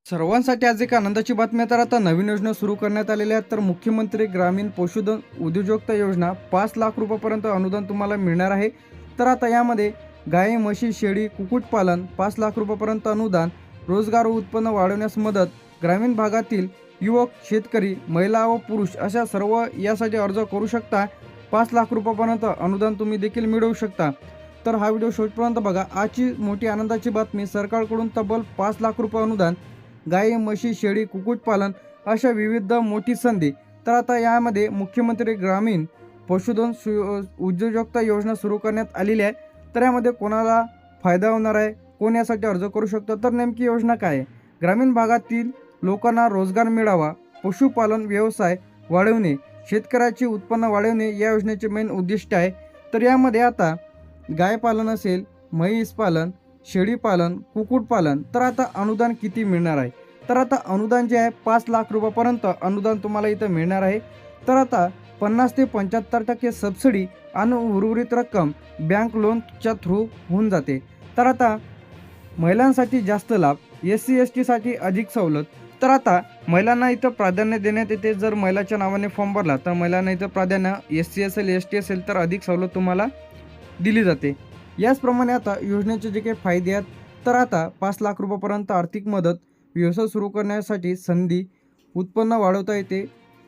सर्वांसाठी आज एक आनंदाची बातमी आहे. तर आता नवीन योजना सुरू करण्यात आलेल्या आहेत. तर मुख्यमंत्री ग्रामीण पशुधन उद्योजकता योजना 5 लाख रुपयापर्यंत अनुदान तुम्हाला मिळणार आहे. तर आता यामध्ये गाय, म्हशी, शेळी, कुक्कुटपालन 5 लाख रुपयापर्यंत अनुदान, रोजगार व उत्पन्न वाढवण्यास मदत, ग्रामीण भागातील युवक, शेतकरी, महिला व पुरुष अशा सर्व यासाठी अर्ज करू शकता. 5 लाख रुपयापर्यंत अनुदान तुम्ही देखील मिळवू शकता. तर हा व्हिडिओ शेवटपर्यंत बघा. आजची मोठी आनंदाची बातमी, सरकारकडून तब्बल 5 लाख रुपये अनुदान, गाई, म्हशी, शेळी, कुक्कुटपालन अशा विविध मोठी संधी. तर आता यामध्ये मुख्यमंत्री ग्रामीण पशुधन उद्योजकता योजना सुरू करण्यात आलेली आहे. तर यामध्ये कोणाला फायदा होणार आहे, कोण यासाठी अर्ज करू शकतो, तर नेमकी योजना काय आहे? ग्रामीण भागातील लोकांना रोजगार मिळावा, पशुपालन व्यवसाय वाढवणे, शेतकऱ्याचे उत्पन्न वाढवणे या योजनेचे मेन उद्दिष्ट आहे. तर यामध्ये आता गाय पालन असेल, म्हैस पालन, शेळीपालन, कुक्कुटपालन, तर आता अनुदान किती मिळणार आहे? तर आता अनुदान जे आहे 5 लाख रुपयापर्यंत अनुदान तुम्हाला इथं मिळणार आहे. तर आता 50 ते 75% सबसिडी आणि उर्वरित रक्कम बँक लोनच्या थ्रू होऊन जाते. तर आता महिलांसाठी जास्त लाभ, SC ST साठी अधिक सवलत. तर आता महिलांना इथं प्राधान्य देण्यात येते. जर महिलाच्या नावाने फॉर्म भरला तर महिलांना इथं प्राधान्य, SC असेल, ST असेल तर अधिक सवलत तुम्हाला दिली जाते. याचप्रमाणे आता योजनेचे जे काही फायदे आहेत, तर आता 5 लाख रुपयापर्यंत आर्थिक मदत, व्यवसाय सुरू करण्यासाठी संधी, उत्पन्न वाढवता येते,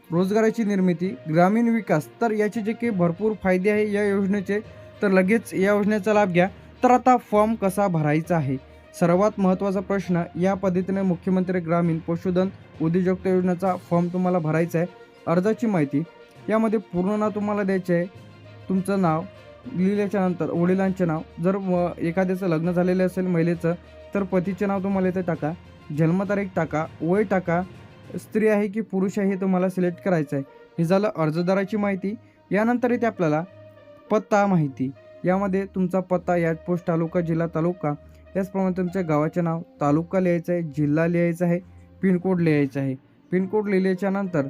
रोजगाराची निर्मिती, ग्रामीण विकास. तर याचे जे काही भरपूर फायदे आहे या योजनेचे, तर लगेच या योजनेचा लाभ घ्या. तर आता फॉर्म कसा भरायचा आहे? सर्वात महत्त्वाचा प्रश्न, या पद्धतीने मुख्यमंत्री ग्रामीण पशुधन उद्योजकता योजनेचा फॉर्म तुम्हाला भरायचा आहे. अर्जाची माहिती, यामध्ये पूर्ण नाव तुम्हाला द्यायचे आहे, तुमचं नाव लिहिल्याच्या नंतर वडिलांचे नाव, जर एखाद्याचं लग्न झालेलं असेल महिलेचं तर पतीचे नाव तुम्हाला इथे टाका, जन्मतारीख टाका, वय टाका, स्त्री आहे की पुरुष आहे हे तुम्हाला सिलेक्ट करायचं आहे. हे झालं अर्जदाराची माहिती. यानंतर इथे आपल्याला पत्ता माहिती, यामध्ये तुमचा पत्ता, याच पोस्ट तालुका, जिल्हा तालुका, याचप्रमाणे तुमच्या गावाचे नाव, तालुका लिहायचा आहे, जिल्हा लिहायचा आहे, पिनकोड लिहायचा आहे. पिनकोड लिहिल्याच्या नंतर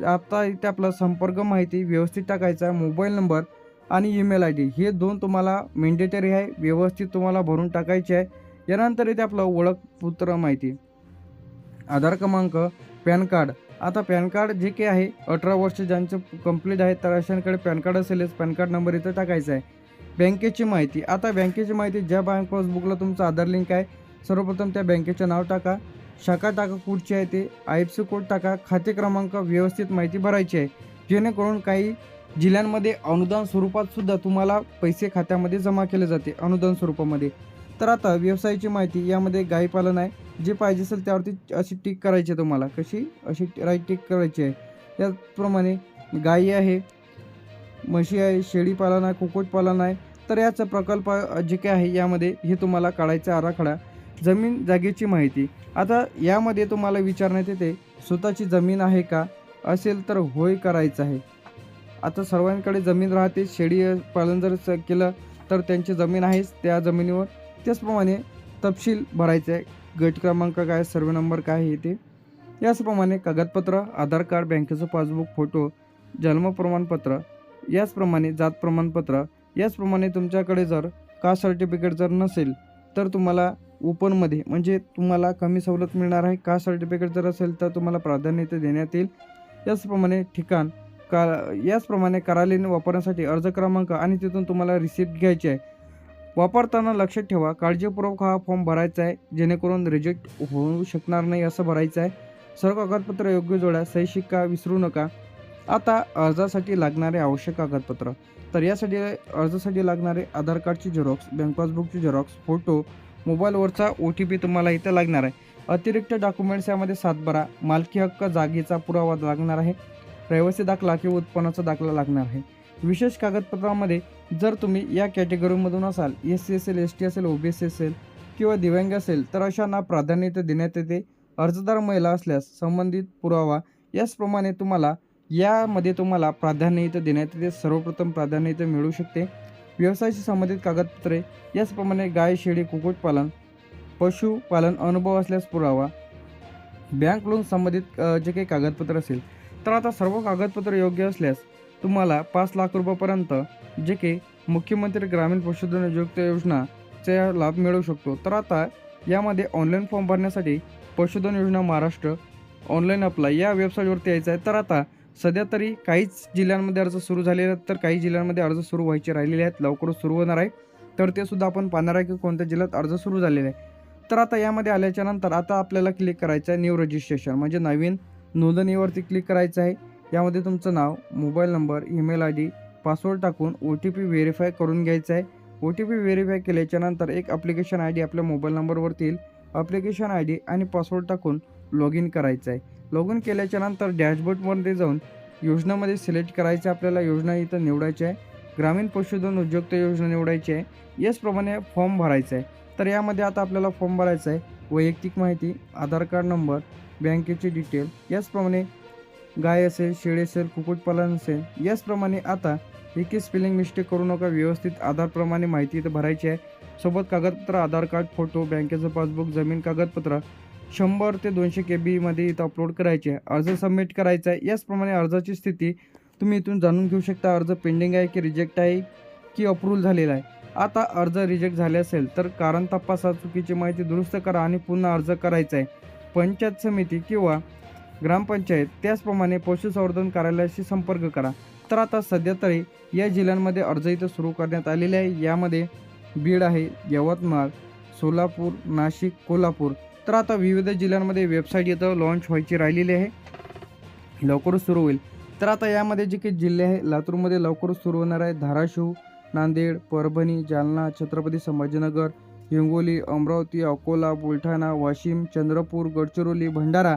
आता इथे आपला संपर्क माहिती व्यवस्थित टाकायचा आहे, मोबाईल नंबर आणि ईमेल ID हे 2 तुम्हाला मेंडेटरी आहे, व्यवस्थित तुम्हाला भरून टाकायचे आहे. यानंतर इथे आपलं ओळखपत्र माहिती, आधार क्रमांक, पॅन कार्ड. आता पॅन कार्ड जे काही आहे 18 वर्ष ज्यांचं कंप्लीट आहे तर अशांकडे पॅन कार्ड असेलच, पॅन कार्ड नंबर इथं टाकायचा आहे. बँकेची माहिती, आता बँकेची माहिती, ज्या बँक पासबुकला तुमचं आधार लिंक आहे सर्वप्रथम त्या बँकेचे नाव टाका, शाखा टाका कुठची आहे ते, IFSC कोड टाका, खाते क्रमांक, व्यवस्थित माहिती भरायची आहे, जेणेकरून काही जिल्ह्यांमध्ये अनुदान स्वरूपात सुद्धा तुम्हाला पैसे खात्यामध्ये जमा केले जाते अनुदान स्वरूपामध्ये. तर आता व्यवसायाची माहिती, यामध्ये गाई पालन आहे, जे पाहिजे असेल त्यावरती अशी टिक करायची आहे तुम्हाला, कशी अशी राईट टिक करायची आहे. त्याचप्रमाणे गाई आहे, म्हशी आहे, शेळी पालन आहे, कुक्कुटपालन आहे. तर याचा प्रकल्प जे काय आहे यामध्ये हे तुम्हाला काढायचा आराखडा. जमीन जागेची माहिती, आता यामध्ये तुम्हाला विचारण्यात येते स्वतःची जमीन आहे का, असेल तर होय करायचं आहे. आता सर्वांकडे जमीन राहते, शेळी पालन जर केलं तर त्यांची जमीन आहेच त्या जमिनीवर. त्याचप्रमाणे तपशील भरायचे आहे, गट क्रमांक काय, सर्वे नंबर काय हे ते. याचप्रमाणे कागदपत्र, आधार कार्ड, बँकेचं पासबुक, फोटो, जन्म प्रमाणपत्र, याचप्रमाणे जात प्रमाणपत्र. याचप्रमाणे तुमच्याकडे जर कास्ट सर्टिफिकेट जर नसेल तर तुम्हाला ओपनमध्ये म्हणजे तुम्हाला कमी सवलत मिळणार आहे. कास्ट सर्टिफिकेट जर असेल तर तुम्हाला प्राधान्य ते देण्यात येईल. याचप्रमाणे ठिकाण याचप्रमाणे कार्यालयीन वापरण्यासाठी अर्ज क्रमांक आणि तिथून तुम्हाला रिसिप्ट घ्यायची आहे. वापरताना लक्षात ठेवा, काळजीपूर्वक हा फॉर्म भरायचा आहे, जेणेकरून रिजेक्ट होऊ शकणार नाही असं भरायचं आहे. सर्व कागदपत्र योग्य जोडा, सही शिक्का विसरू नका. आता अर्जासाठी लागणारे आवश्यक कागदपत्र, तर यासाठी अर्जासाठी लागणारे आधार कार्डची झेरॉक्स, बँक पासबुकची झेरॉक्स, फोटो, मोबाईलवरचा OTP तुम्हाला इथं लागणार आहे. अतिरिक्त डॉक्युमेंट्स यामध्ये सातबारा, मालकी हक्क, जागेचा पुरावा लागणार आहे, रहिवासी दाखला किंवा उत्पन्नाचा दाखला लागणार आहे. विशेष कागदपत्रामध्ये जर तुम्ही या कॅटेगरीमधून असाल, SC असेल, ST असेल, OBC असेल किंवा दिव्यांग असेल तर अशांना प्राधान्य देण्यात येते. अर्जदार महिला असल्यास संबंधित पुरावा. याचप्रमाणे तुम्हाला यामध्ये तुम्हाला प्राधान्य इथं देण्यात येते, सर्वप्रथम प्राधान्य इथं मिळू शकते. व्यवसायाशी संबंधित कागदपत्रे, याचप्रमाणे गाय, शेळी, कुक्कुटपालन, पशुपालन अनुभव असल्यास पुरावा, बँक लोन संबंधित जे काही कागदपत्र असेल. तर आता सर्व कागदपत्र योग्य असल्यास तुम्हाला 5 लाख रुपयापर्यंत जे काही मुख्यमंत्री ग्रामीण पशुधन उद्योजकता योजनाचा लाभ मिळू शकतो. तर आता यामध्ये ऑनलाईन फॉर्म भरण्यासाठी पशुधन योजना महाराष्ट्र ऑनलाईन अप्लाय या वेबसाईटवरती यायचं आहे. तर आता सध्या तरी काहीच जिल्ह्यांमध्ये अर्ज सुरू झालेले आहेत, तर काही जिल्ह्यांमध्ये अर्ज सुरू व्हायचे राहिलेले आहेत, लवकरच सुरू होणार आहे. तर ते सुद्धा आपण पाहणार आहे की कोणत्या जिल्ह्यात अर्ज सुरू झालेले आहे. तर आता यामध्ये आल्याच्या नंतर आता आपल्याला क्लिक करायचं आहे न्यू रजिस्ट्रेशन, म्हणजे नवीन नोंदणीवरती क्लिक करायचं आहे. यामध्ये तुमचं नाव, mobile number, email I D, password टाकून OTP व्हेरीफाय करून घ्यायचा आहे. OTP व्हेरीफाय केल्याच्या नंतर एक ॲप्लिकेशन आय डी आपल्या मोबाईल नंबरवरती येईल. ॲप्लिकेशन आय डी आणि पासवर्ड टाकून लॉग इन करायचं आहे. लॉग इन केल्याच्या नंतर डॅशबोर्डमध्ये जाऊन योजनामध्ये सिलेक्ट करायचं आहे. आपल्याला योजना इथं निवडायची आहे. ग्रामीण पशुधन उद्योजकता योजना निवडायची आहे. याचप्रमाणे फॉर्म भरायचा आहे. तर यामध्ये आता आपल्याला फॉर्म भरायचा आहे. वैयक्तिक माहिती, आधार कार्ड नंबर, बँकेची डिटेल, याचप्रमाणे गाय असेल, शेळी असेल, कुक्कुटपालन असेल, याचप्रमाणे आता एक स्पेलिंग मिस्टेक करू नका. व्यवस्थित आधारप्रमाणे माहिती इथं भरायची आहे. सोबत कागदपत्र, आधार कार्ड, फोटो, बँकेचं पासबुक, जमीन कागदपत्र 100 ते 200 KB मध्ये इथं अपलोड करायचे आहे. अर्ज सबमिट करायचा आहे. याचप्रमाणे अर्जाची स्थिती तुम्ही इथून जाणून घेऊ शकता. अर्ज पेंडिंग आहे की रिजेक्ट आहे की अप्रूव्हल झालेला आहे. आता अर्ज रिजेक्ट झाले असेल तर कारण तपासा, चुकीची माहिती दुरुस्त करा आणि पुन्हा अर्ज करायचा आहे. पंचायत समिती किंवा ग्रामपंचायत त्याचप्रमाणे पशुसंवर्धन कार्यालयाशी संपर्क करा. तर आता सध्या तरी या जिल्ह्यांमध्ये अर्ज इथं सुरू करण्यात आलेले आहे. यामध्ये बीड आहे, यवतमाळ, सोलापूर, नाशिक, कोल्हापूर. तर आता विविध जिल्ह्यांमध्ये वेबसाईट इथं लॉन्च व्हायची राहिलेली आहे, लवकरच सुरू होईल. तर आता यामध्ये जे काही जिल्हे आहे, लातूरमध्ये लवकरच सुरू होणार आहे. धाराशिव, नांदेड, परभणी, जालना, छत्रपती संभाजीनगर, हिंगोली, अमरावती, अकोला, बुलढाणा, वाशिम, चंद्रपूर, गडचिरोली, भंडारा.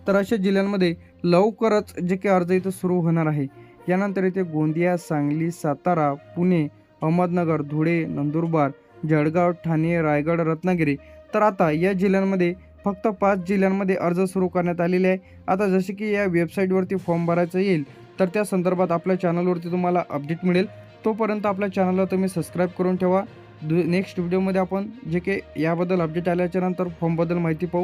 तर अशा जिल्ह्यांमध्ये लवकरच जे काही अर्ज इथं सुरू होणार आहे. यानंतर इथे गोंदिया, सांगली, सातारा, पुणे, अहमदनगर, धुळे, नंदुरबार, जळगाव, ठाणे, रायगड, रत्नागिरी. तर आता या जिल्ह्यांमध्ये फक्त 5 जिल्ह्यांमध्ये अर्ज सुरू करण्यात आलेले आहे. आता जसे की या वेबसाईटवरती फॉर्म भरायचा येईल तर त्या संदर्भात आपल्या चॅनलवरती तुम्हाला अपडेट मिळेल. तोपर्यंत आपल्या चॅनलला तुम्ही सबस्क्राईब करून ठेवा. नेक्स्ट व्हिडिओमध्ये आपण जे काही याबद्दल अपडेट आल्याच्या नंतर फॉर्मबद्दल माहिती पाहू.